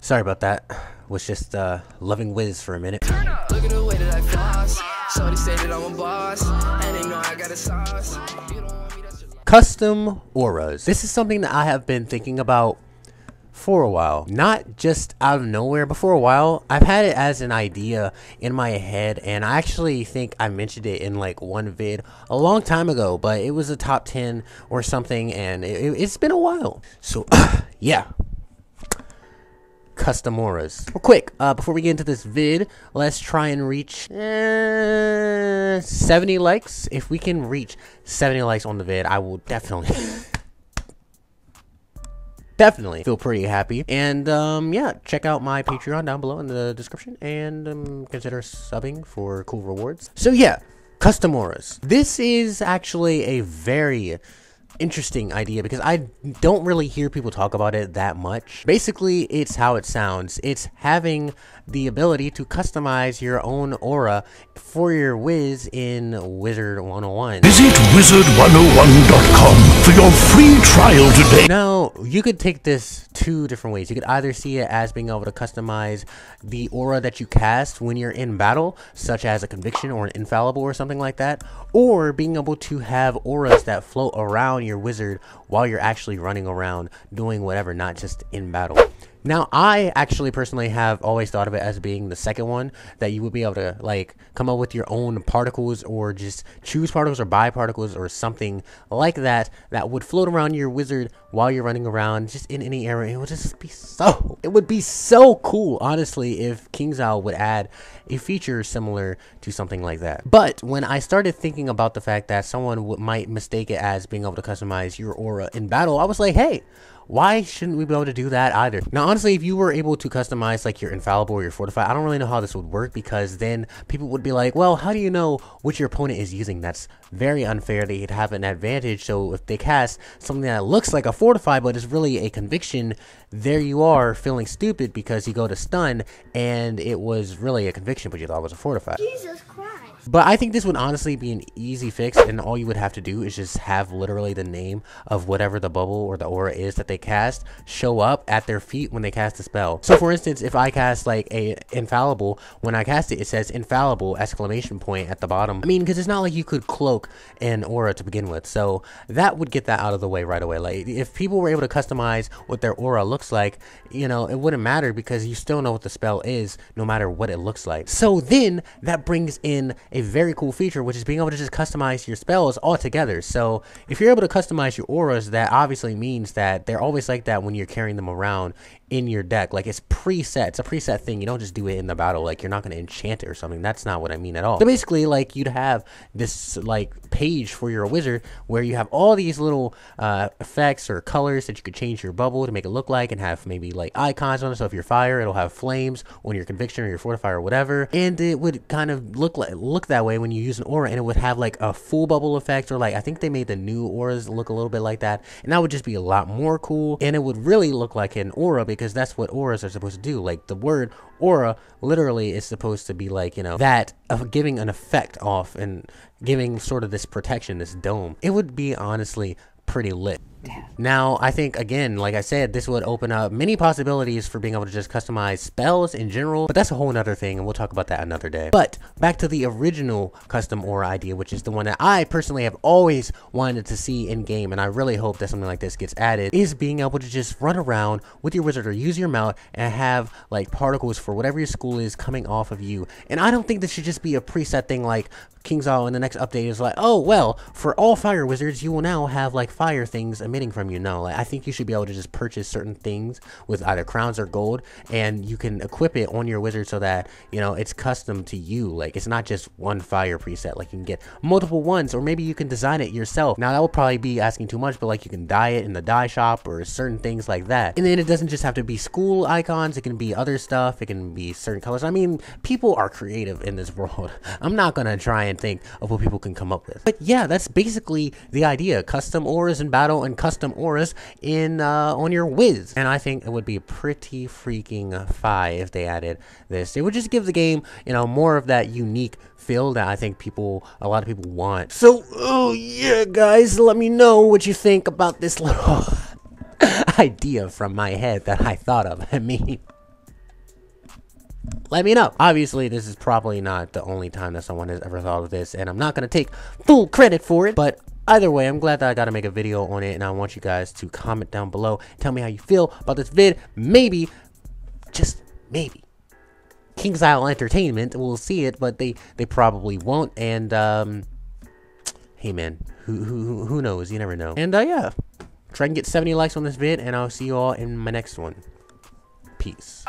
Sorry about that. Was just loving Wiz for a minute. Look at the way that I floss. Shorty said that I'm a boss, and they know I got a sauce. You don't want me, that's just Custom auras. This is something that I have been thinking about for a while. Not just out of nowhere, but for a while. I've had it as an idea in my head, and I actually think I mentioned it in like one vid a long time ago, but it was a top 10 or something, and it's been a while. So yeah. Custom auras. Well, quick, before we get into this vid, let's try and reach 70 likes. If we can reach 70 likes on the vid, I will definitely feel pretty happy. And yeah, check out my Patreon down below in the description, and consider subbing for cool rewards. So yeah, custom auras. This is actually a very interesting idea because I don't really hear people talk about it that much. Basically, it's how it sounds. It's having the ability to customize your own aura for your Wiz in Wizard101. Visit Wizard101.com for your free trial today. Now, you could take this two different ways. You could either see it as being able to customize the aura that you cast when you're in battle, such as a conviction or an infallible or something like that, or being able to have auras that float around your wizard while you're actually running around doing whatever, not just in battle. Now, I actually personally have always thought of it as being the second one, that you would be able to like come up with your own particles, or just choose particles or buy particles or something like that that would float around your wizard while you're running around just in any area. It would be so cool, honestly, if KingsIsle would add a feature similar to something like that. But when I started thinking about the fact that someone might mistake it as being able to customize your aura in battle, I was like, hey, why shouldn't we be able to do that either? Now, honestly, if you were able to customize like your infallible or your fortify, I don't really know how this would work, because then people would be like, well, how do you know what your opponent is using? That's very unfair. They'd have an advantage. So if they cast something that looks like a fortify but is really a conviction, there you are feeling stupid because you go to stun and it was really a conviction but you thought it was a fortify. Jesus Christ. But I think this would honestly be an easy fix, and all you would have to do is just have literally the name of whatever the bubble or the aura is that they cast show up at their feet when they cast a spell. So for instance, if I cast like a infallible, when I cast it, it says infallible exclamation point at the bottom. I mean, because it's not like you could cloak an aura to begin with, so that would get that out of the way right away. Like if people were able to customize what their aura looks like, you know, it wouldn't matter because you still know what the spell is no matter what it looks like. So then that brings in a very cool feature, which is being able to just customize your spells all together. So if you're able to customize your auras, that obviously means that they're always like that when you're carrying them around in your deck. Like it's preset. It's a preset thing. You don't just do it in the battle. Like you're not going to enchant it or something. That's not what I mean at all. So basically, like you'd have this like page for your wizard where you have all these little effects or colors that you could change your bubble to make it look like, and have maybe like icons on it. So if you're fire, it'll have flames on your conviction or your fortify or whatever, and it would kind of look that way when you use an aura, and it would have like a full bubble effect, or like I think they made the new auras look a little bit like that, and that would just be a lot more cool, and it would really look like an aura, because that's what auras are supposed to do. Like the word aura literally is supposed to be like, you know, that of giving an effect off and giving sort of this protection, this dome. It would be honestly pretty lit. Now, I think, again, like I said, this would open up many possibilities for being able to just customize spells in general, but that's a whole nother thing, and we'll talk about that another day. But back to the original custom aura idea, which is the one that I personally have always wanted to see in game, and I really hope that something like this gets added, is being able to just run around with your wizard or use your mount and have like particles for whatever your school is coming off of you. And I don't think this should just be a preset thing like KingsIsle in the next update is like, oh well, for all fire wizards you will now have like fire things emitting from you. No, like I think you should be able to just purchase certain things with either crowns or gold, and you can equip it on your wizard so that, you know, it's custom to you. Like it's not just one fire preset. Like you can get multiple ones, or maybe you can design it yourself. Now that will probably be asking too much, but like you can dye it in the dye shop or certain things like that. And then it doesn't just have to be school icons, it can be other stuff, it can be certain colors. I mean, people are creative in this world. I'm not gonna try and think of what people can come up with, but yeah, that's basically the idea. Custom auras in battle and custom auras in on your Wiz, and I think it would be pretty freaking fire if they added this. It would just give the game, you know, more of that unique feel that I think a lot of people want. So, oh yeah, guys, let me know what you think about this little idea from my head that I thought of. I mean, let me know. Obviously, this is probably not the only time that someone has ever thought of this, and I'm not going to take full credit for it, but either way, I'm glad that I got to make a video on it, and I want you guys to comment down below. Tell me how you feel about this vid. Maybe, just maybe, KingsIsle Entertainment will see it, but they probably won't, and, hey man, who knows? You never know. And, yeah, try and get 70 likes on this vid, and I'll see you all in my next one. Peace.